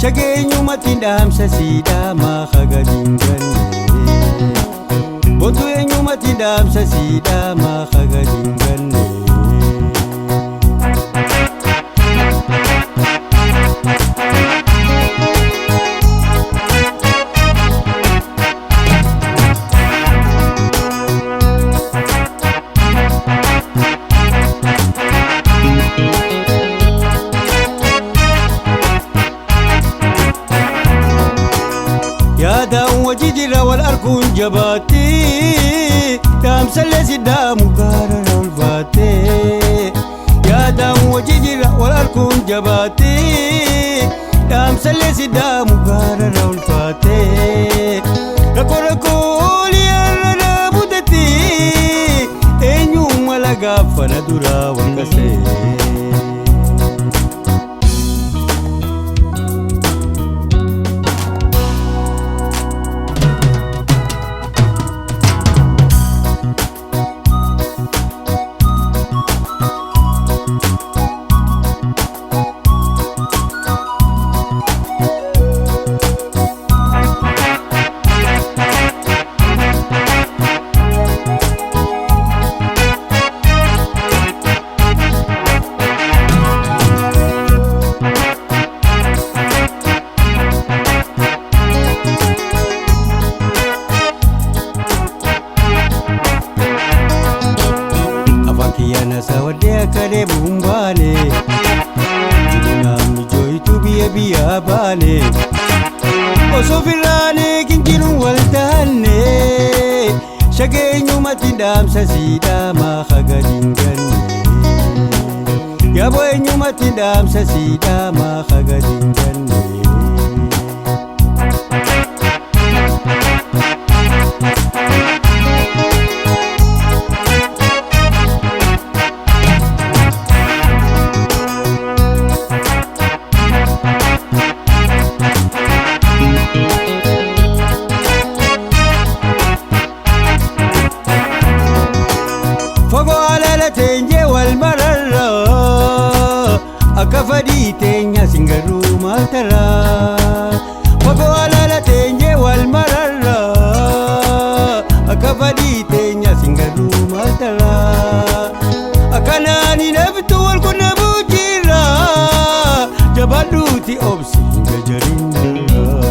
shageenyumatti dhaamsa siidhamaa hagadiin ganne botu eenyumatti dhaamsa siidhamaa hagadiin ganne. Jijjiirra wal arguun jabaatee dhaamsallee siddaamu gaarara ulfaatee yaadaan jijjiirra wal arguun jabaatee dhaamsallee siddaamu gaarara ulfaatee rakkoo rakkoo liyaarra mudatee eenyummaa lagaafana duraa walqasee. Biyya baane osoo firraanee kinjiruun waldaanne shageenyumatti dhaamsa siidhamaa hagadiin ganne yaaboo eenyumatti dhaamsa siidhamaa hagadiin ganne. Akka fadii teenya singaruu maaltaraa fagoo alaala teenyee wal mararraa akka fadii teenya singaruu maaltaraa akkanaani naftu wal qunnamuu jirraa jabaadhuuti obsi hin gajarinarraa.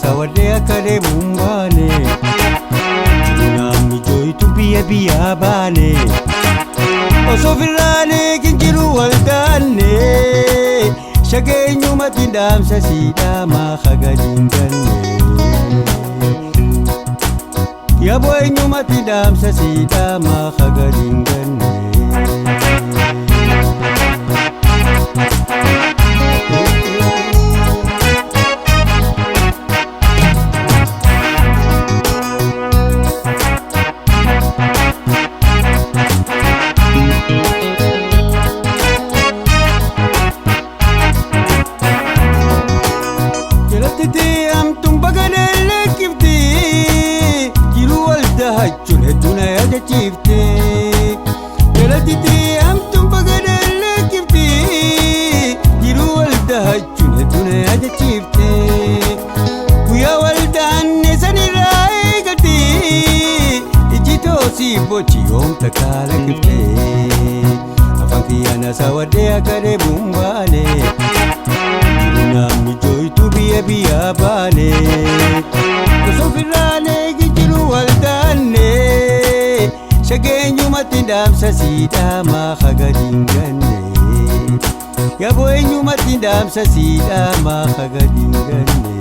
Sawadee akka deemuun baane namni jooytu biyya biyya baane osoo firraanee kinjiru waldaanne shageenyumatti dhaamsa siidhamaa hagadiin ganne yaaboo eenyumatti dhaamsa siidhamaa hagadiin ganne. Hedduun yaadachiiftee jalatti amtuun bagaadhaan kiftee jiruu waldahachuun hedduun yaadachiiftee guyyaa waldaan sanirraa eegatee iji toosii bochi yoomta kaala kiftee afaan kiyyaana sawadee akka deemuun baane namni jooytu biyya biyya baane osoo firraanee gijiru waldaanne shageenyumatti dhaamsa siidhamaa hagadiin ganne yaaboo eenyumatti dhaamsa siidhamaa hagadiin ganne.